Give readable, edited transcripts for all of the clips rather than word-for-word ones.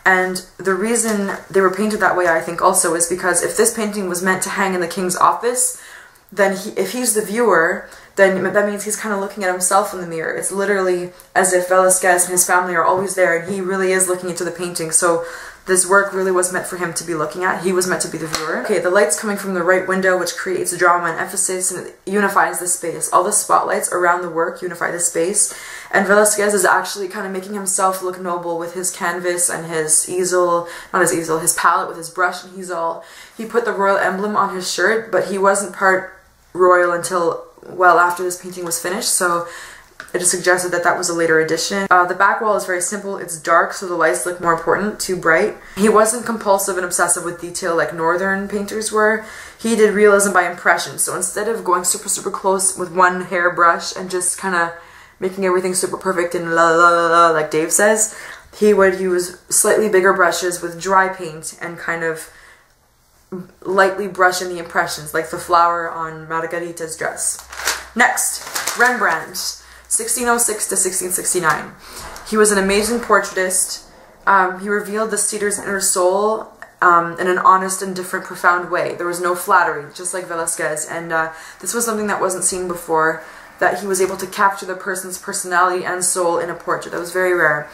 And the reason they were painted that way, I think, also is because if this painting was meant to hang in the king's office, then if he's the viewer, then that means he's kind of looking at himself in the mirror. It's literally as if Velasquez and his family are always there, and he really is looking into the painting. So this work really was meant for him to be looking at. He was meant to be the viewer. Okay, the light's coming from the right window, which creates drama and emphasis, and it unifies the space. All the spotlights around the work unify the space. And Velasquez is actually kind of making himself look noble with his canvas and his easel, not his easel, his palette with his brush and easel. He put the royal emblem on his shirt, but he wasn't part royal until well after this painting was finished, so it is suggested that that was a later addition. The back wall is very simple. It's dark, so the lights look more important, too bright. He wasn't compulsive and obsessive with detail like northern painters were. He did realism by impression, so instead of going super close with one hairbrush and just kind of making everything super perfect and la la la la like Dave says, he would use slightly bigger brushes with dry paint and kind of lightly brush in the impressions, like the flower on Margarita's dress. Next, Rembrandt, 1606 to 1669. He was an amazing portraitist. He revealed the seer's inner soul in an honest and different, profound way. There was no flattery, just like Velasquez, and this was something that wasn't seen before, that he was able to capture the person's personality and soul in a portrait. That was very rare.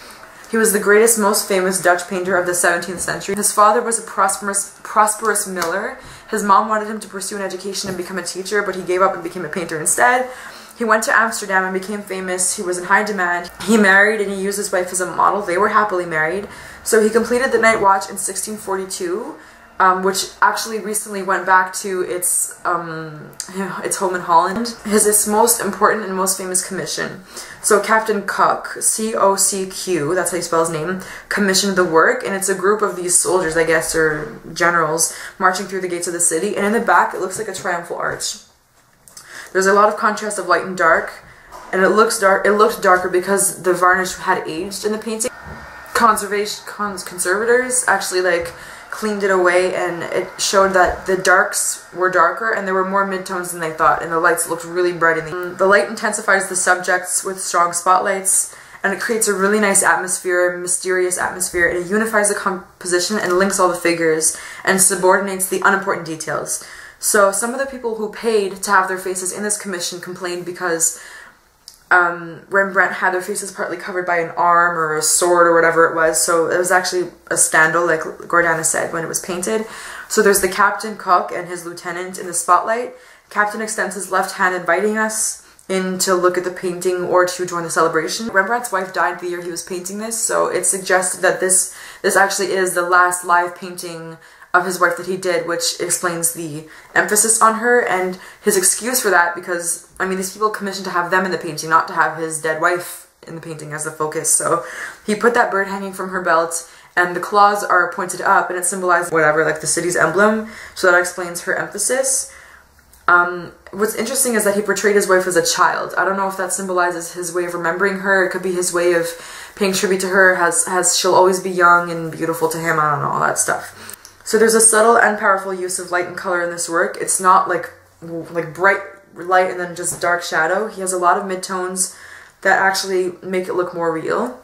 He was the greatest, most famous Dutch painter of the 17th century. His father was a prosperous miller. His mom wanted him to pursue an education and become a teacher, but he gave up and became a painter instead. He went to Amsterdam and became famous. He was in high demand. He married and he used his wife as a model. They were happily married. So he completed the Night Watch in 1642, which actually recently went back to its home in Holland. His most important and most famous commission. So Captain Cook, C-O-C-Q, that's how you spell his name, commissioned the work, and it's a group of these soldiers, I guess, or generals, marching through the gates of the city, and in the back it looks like a triumphal arch. There's a lot of contrast of light and dark, and it looks dark. It looked darker because the varnish had aged in the painting. Conservators actually like cleaned it away, and it showed that the darks were darker and there were more midtones than they thought, and the lights looked really bright in the light intensifies the subjects with strong spotlights, and it creates a really nice atmosphere, mysterious atmosphere, and it unifies the composition and links all the figures and subordinates the unimportant details. So some of the people who paid to have their faces in this commission complained because Rembrandt had their faces partly covered by an arm or a sword or whatever it was, so it was actually a scandal, like Gordana said, when it was painted. So there's the Captain Cook and his lieutenant in the spotlight. Captain extends his left hand inviting us in to look at the painting or to join the celebration. Rembrandt's wife died the year he was painting this, so it suggested that this actually is the last live painting of his wife that he did, which explains the emphasis on her and his excuse for that, because, I mean, these people commissioned to have them in the painting, not to have his dead wife in the painting as the focus. So he put that bird hanging from her belt, and the claws are pointed up, and it symbolizes whatever, like the city's emblem, so that explains her emphasis. What's interesting is that he portrayed his wife as a child. I don't know if that symbolizes his way of remembering her. It could be his way of paying tribute to her, as she'll always be young and beautiful to him, I don't know, all that stuff. So there's a subtle and powerful use of light and color in this work. It's not like bright light and then just dark shadow. He has a lot of midtones that actually make it look more real.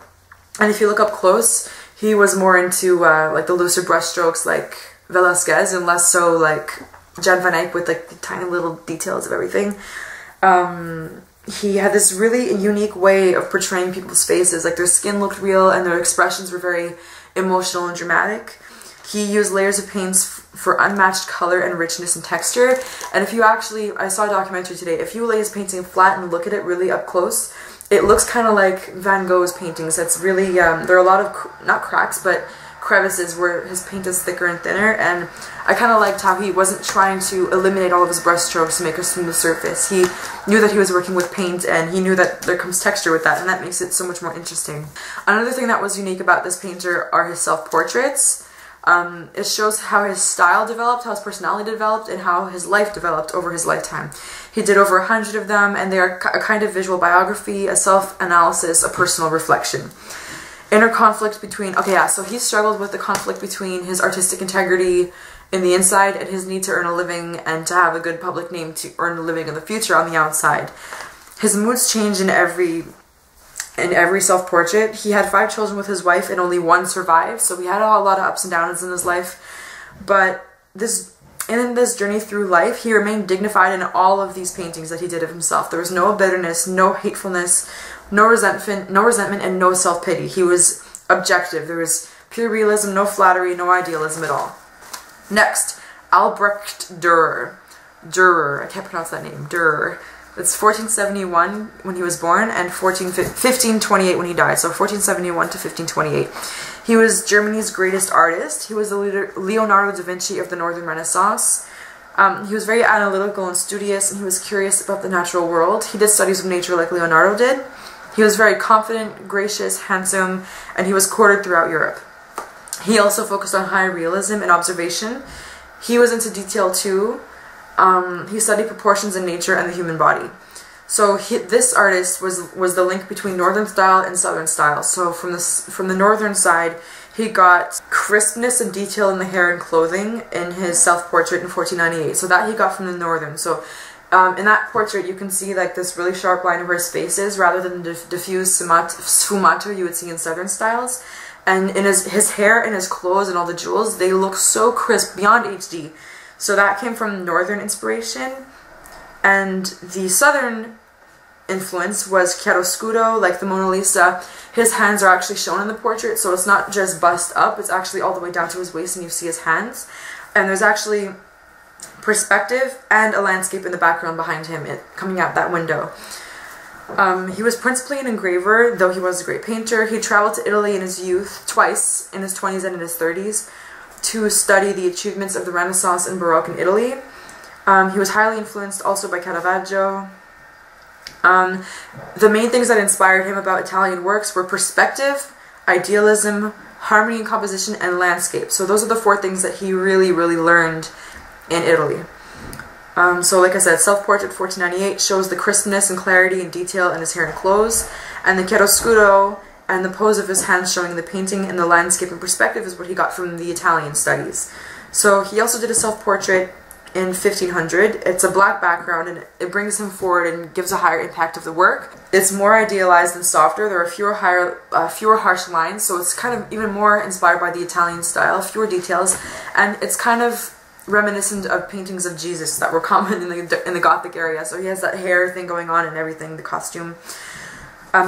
And if you look up close, he was more into like the looser brush strokes like Velasquez, and less so like Jan van Eyck with like the tiny little details of everything. He had this really unique way of portraying people's faces. Like their skin looked real and their expressions were very emotional and dramatic. He used layers of paints for unmatched color and richness and texture. And if you actually, I saw a documentary today, if you lay his painting flat and look at it really up close, it looks kind of like Van Gogh's paintings. That's really, there are a lot of, not cracks, but crevices where his paint is thicker and thinner. And I kind of liked how he wasn't trying to eliminate all of his brush strokes to make a smooth surface. He knew that he was working with paint, and he knew that there comes texture with that, and that makes it so much more interesting. Another thing that was unique about this painter are his self-portraits. It shows how his style developed, how his personality developed, and how his life developed over his lifetime. He did over 100 of them, and they are a kind of visual biography, a self-analysis, a personal reflection. Inner conflict between, okay, yeah, so he struggled with the conflict between his artistic integrity in the inside and his need to earn a living and to have a good public name to earn a living in the future on the outside. His moods change in every in every self-portrait. He had 5 children with his wife and only 1 survived, so he had a lot of ups and downs in his life. But in this journey through life, he remained dignified in all of these paintings that he did of himself. There was no bitterness, no hatefulness, no resentment, and no self-pity. He was objective. There was pure realism, no flattery, no idealism at all. Next, Albrecht Dürer. I can't pronounce that name. Dürer. It's 1471 when he was born and 1528 when he died. So 1471 to 1528. He was Germany's greatest artist. He was the Leonardo da Vinci of the Northern Renaissance. He was very analytical and studious, and he was curious about the natural world. He did studies of nature like Leonardo did. He was very confident, gracious, handsome, and he was courted throughout Europe. He also focused on high realism and observation. He was into detail too. He studied proportions in nature and the human body. So this artist was the link between Northern style and Southern style. So from the Northern side, he got crispness and detail in the hair and clothing in his self-portrait in 1498. So that he got from the Northern. So in that portrait, you can see like this really sharp line where his face is, rather than the diffuse sfumato you would see in Southern styles. And in his hair and his clothes and all the jewels, they look so crisp, beyond HD. So that came from Northern inspiration. And the Southern influence was chiaroscuro, like the Mona Lisa. His hands are actually shown in the portrait, so it's not just bust up, it's actually all the way down to his waist and you see his hands. And there's actually perspective and a landscape in the background behind him coming out that window. He was principally an engraver, though he was a great painter. He traveled to Italy in his youth, twice, in his 20s and in his 30s, to study the achievements of the Renaissance and Baroque in Italy. He was highly influenced also by Caravaggio. The main things that inspired him about Italian works were perspective, idealism, harmony in composition, and landscape. So those are the 4 things that he really, really learned in Italy. So like I said, self-portrait 1498 shows the crispness and clarity and detail in his hair and clothes, and the chiaroscuro and the pose of his hands showing the painting and the landscape and perspective is what he got from the Italian studies. So he also did a self-portrait in 1500. It's a black background and it brings him forward and gives a higher impact of the work. It's more idealized and softer. There are fewer harsh lines, so it's kind of even more inspired by the Italian style, fewer details, and it's kind of reminiscent of paintings of Jesus that were common in the Gothic area. So he has that hair thing going on and everything, the costume.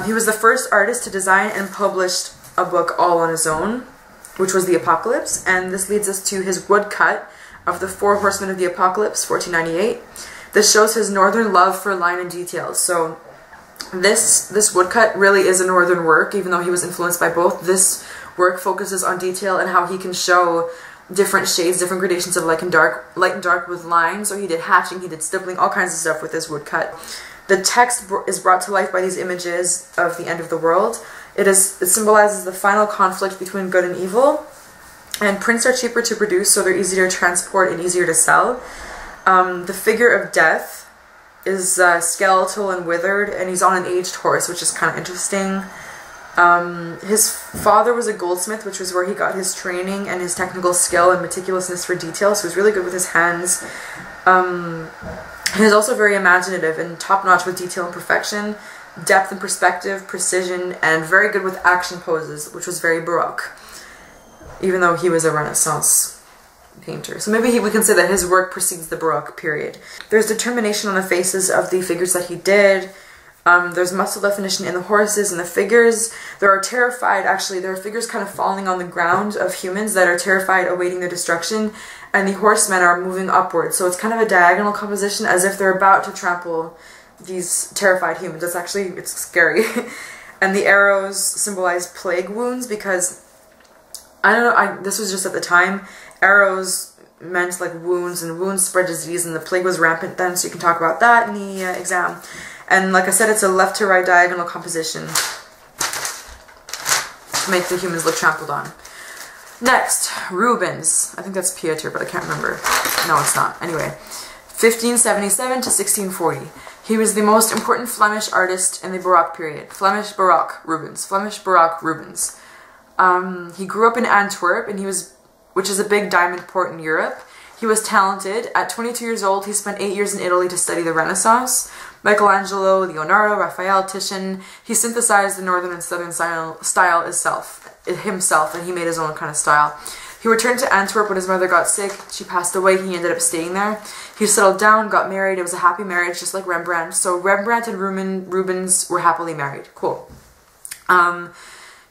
He was the first artist to design and publish a book all on his own, which was the Apocalypse, and this leads us to his woodcut of the 4 Horsemen of the Apocalypse, 1498. This shows his Northern love for line and details. So this woodcut really is a Northern work, even though he was influenced by both. This work focuses on detail and how he can show different shades, different gradations of light and dark with lines. So he did hatching, he did stippling, all kinds of stuff with his woodcut. The text is brought to life by these images of the end of the world. It symbolizes the final conflict between good and evil. And prints are cheaper to produce, so they're easier to transport and easier to sell. The figure of death is skeletal and withered, and he's on an aged horse, which is kind of interesting. His father was a goldsmith, which was where he got his training and his technical skill and meticulousness for detail, so he was really good with his hands. He was also very imaginative and top-notch with detail and perfection, depth and perspective, precision, and very good with action poses, which was very Baroque, even though he was a Renaissance painter. So maybe we can say that his work precedes the Baroque period. There's determination on the faces of the figures that he did. There's muscle definition in the horses and the figures. There are figures kind of falling on the ground of humans that are terrified, awaiting their destruction, and the horsemen are moving upwards. So it's kind of a diagonal composition, as if they're about to trample these terrified humans. It's scary. And the arrows symbolize plague wounds, because, I don't know, this was just at the time, arrows meant like wounds, and wounds spread disease, and the plague was rampant then, so you can talk about that in the exam. And like I said, it's a left to right diagonal composition to make the humans look trampled on. Next, Rubens. I think that's Pieter, but I can't remember. No, it's not. Anyway, 1577 to 1640. He was the most important Flemish artist in the Baroque period. Flemish Baroque Rubens. Flemish Baroque Rubens. He grew up in Antwerp, and which is a big diamond port in Europe. He was talented. At 22 years old, he spent 8 years in Italy to study the Renaissance. Michelangelo, Leonardo, Raphael, Titian, he synthesized the northern and southern style himself, and he made his own kind of style. He returned to Antwerp when his mother got sick. She passed away. He ended up staying there. He settled down, got married. It was a happy marriage, just like Rembrandt. So Rembrandt and Rubens were happily married. Cool.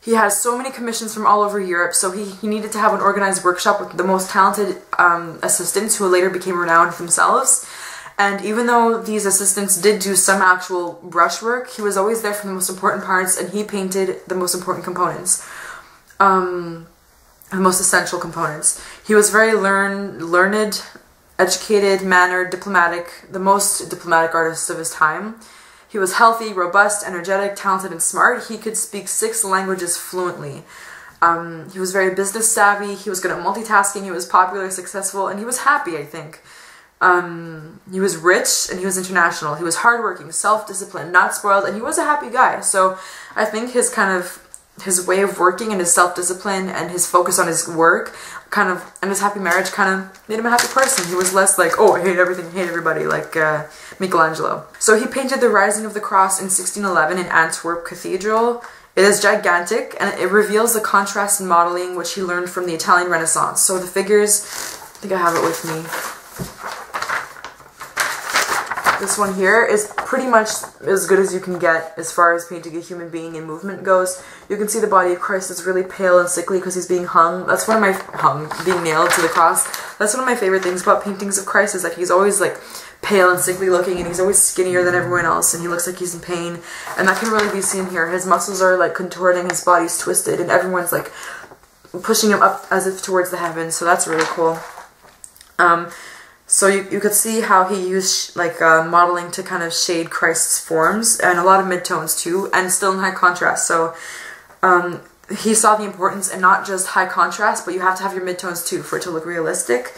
He has so many commissions from all over Europe, so he needed to have an organized workshop with the most talented assistants who later became renowned themselves. And even though these assistants did do some actual brushwork, he was always there for the most important parts, and he painted the most important components. The most essential components. He was very learned, educated, mannered, diplomatic, the most diplomatic artist of his time. He was healthy, robust, energetic, talented, and smart. He could speak 6 languages fluently. He was very business savvy. He was good at multitasking. He was popular, successful, and he was happy, I think. He was rich and he was international. He was hardworking, self-disciplined, not spoiled, and he was a happy guy. So I think his way of working and his self-discipline and his focus on his work and his happy marriage kind of made him a happy person. He was less like, oh, I hate everything, I hate everybody, like Michelangelo. So he painted the Rising of the Cross in 1611 in Antwerp Cathedral. It is gigantic, and it reveals the contrast in modeling which he learned from the Italian Renaissance. So the figures, I think I have it with me. This one here is pretty much as good as you can get as far as painting a human being in movement goes. You can see the body of Christ is really pale and sickly because he's being hung. That's one of my, being nailed to the cross. That's one of my favorite things about paintings of Christ, is that he's always like pale and sickly looking, and he's always skinnier than everyone else, and he looks like he's in pain. And that can really be seen here. His muscles are like contorting, his body's twisted, and everyone's like pushing him up as if towards the heavens. So that's really cool. So you could see how he used like modeling to kind of shade Christ's forms, and a lot of midtones too, and still in high contrast. So he saw the importance in not just high contrast, but you have to have your midtones too for it to look realistic.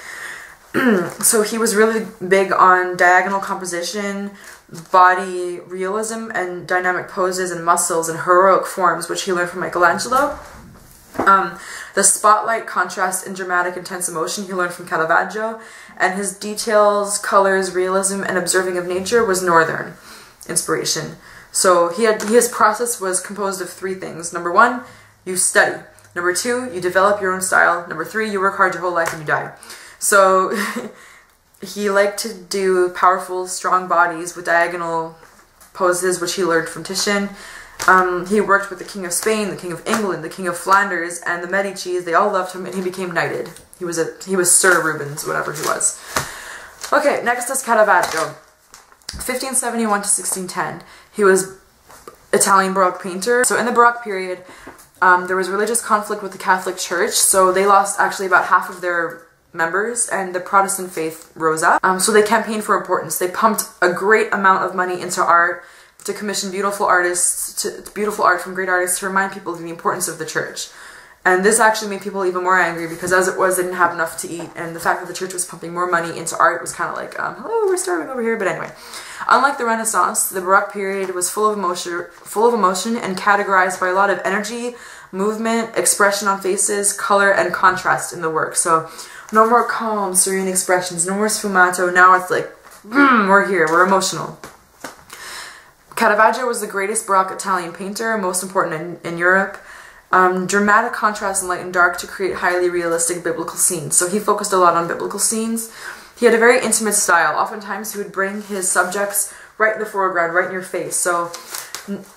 So he was really big on diagonal composition, body realism, and dynamic poses and muscles and heroic forms, which he learned from Michelangelo. The spotlight, contrast, and dramatic intense emotion he learned from Caravaggio, and his details, colors, realism, and observing of nature was Northern inspiration. So his process was composed of 3 things. Number 1, you study. Number 2, you develop your own style. Number 3, you work hard your whole life and you die. So he liked to do powerful, strong bodies with diagonal poses, which he learned from Titian. He worked with the King of Spain, the King of England, the King of Flanders, and the Medicis. They all loved him, and he became knighted. He was Sir Rubens, whatever he was. Okay, next is Caravaggio. 1571 to 1610. He was Italian Baroque painter. So in the Baroque period, there was religious conflict with the Catholic Church, so they lost actually about half of their members, and the Protestant faith rose up. So they campaigned for importance. They pumped a great amount of money into art, to commission beautiful artists, beautiful art from great artists, to remind people of the importance of the church. And this actually made people even more angry, because as it was, they didn't have enough to eat, and the fact that the church was pumping more money into art was kind of like, hello, we're starving over here. But anyway, unlike the Renaissance, the Baroque period was full of emotion and categorized by a lot of energy, movement, expression on faces, color, and contrast in the work. So no more calm, serene expressions, no more sfumato. Now it's like, we're here, we're emotional. Caravaggio was the greatest Baroque Italian painter, most important in Europe. Dramatic contrast in light and dark to create highly realistic biblical scenes. So he focused a lot on biblical scenes. He had a very intimate style. Oftentimes he would bring his subjects right in the foreground, right in your face. So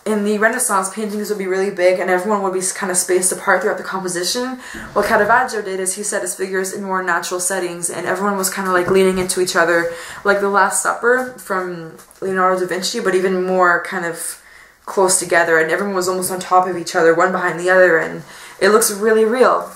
in the Renaissance, paintings would be really big and everyone would be kind of spaced apart throughout the composition. What Caravaggio did is he set his figures in more natural settings, and everyone was kind of like leaning into each other, like the Last Supper from Leonardo da Vinci, but even more kind of close together, and everyone was almost on top of each other, one behind the other, and it looks really real.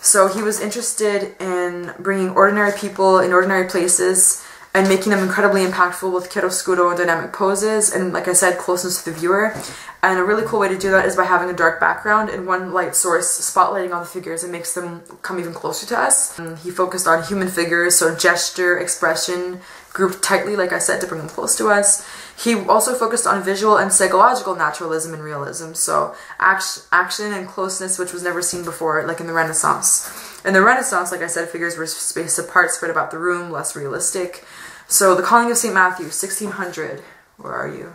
So he was interested in bringing ordinary people in ordinary places and making them incredibly impactful with chiaroscuro and dynamic poses, and like I said, closeness to the viewer. And a really cool way to do that is by having a dark background and one light source spotlighting on the figures. It makes them come even closer to us. He focused on human figures, so gesture, expression, grouped tightly, like I said, to bring them close to us. He also focused on visual and psychological naturalism and realism, so action and closeness, which was never seen before, like in the Renaissance. In the Renaissance, like I said, figures were spaced apart, spread about the room, less realistic. So The Calling of St. Matthew, 1600. Where are you?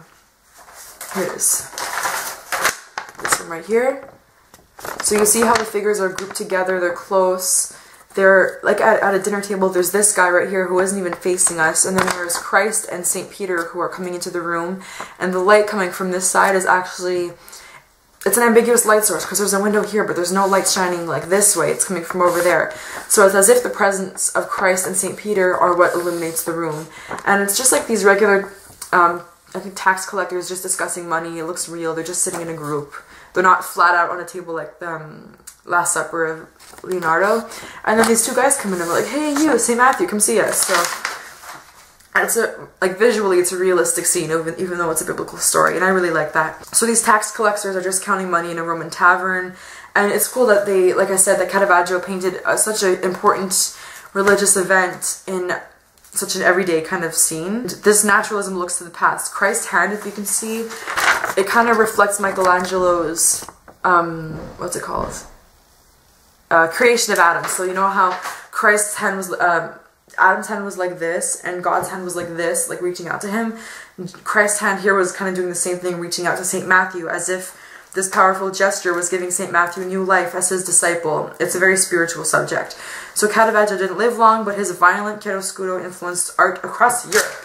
Here it is. This one right here. So you see how the figures are grouped together, they're close. They're like at a dinner table, there's this guy right here who isn't even facing us, and then there's Christ and St. Peter who are coming into the room, and the light coming from this side is actually, it's an ambiguous light source because there's a window here, but there's no light shining like this way, it's coming from over there. So it's as if the presence of Christ and St. Peter are what illuminates the room. And it's just like these regular, I think tax collectors just discussing money, it looks real, they're just sitting in a group. They're not flat out on a table like the Last Supper of Leonardo. And then these two guys come in and they're like, hey you, St. Matthew, come see us. So it's like visually it's a realistic scene, even though it's a biblical story, and I really like that. So these tax collectors are just counting money in a Roman tavern, and it's cool that they, like I said, that Caravaggio painted such an important religious event in such an everyday kind of scene. This naturalism looks to the past. Christ's hand, if you can see, it kind of reflects Michelangelo's, what's it called? Creation of Adam. So you know how Christ's hand was, Adam's hand was like this, and God's hand was like this, like reaching out to him. Christ's hand here was kind of doing the same thing, reaching out to St. Matthew, as if this powerful gesture was giving St. Matthew new life as his disciple. It's a very spiritual subject. So Caravaggio didn't live long, but his violent chiaroscuro influenced art across Europe.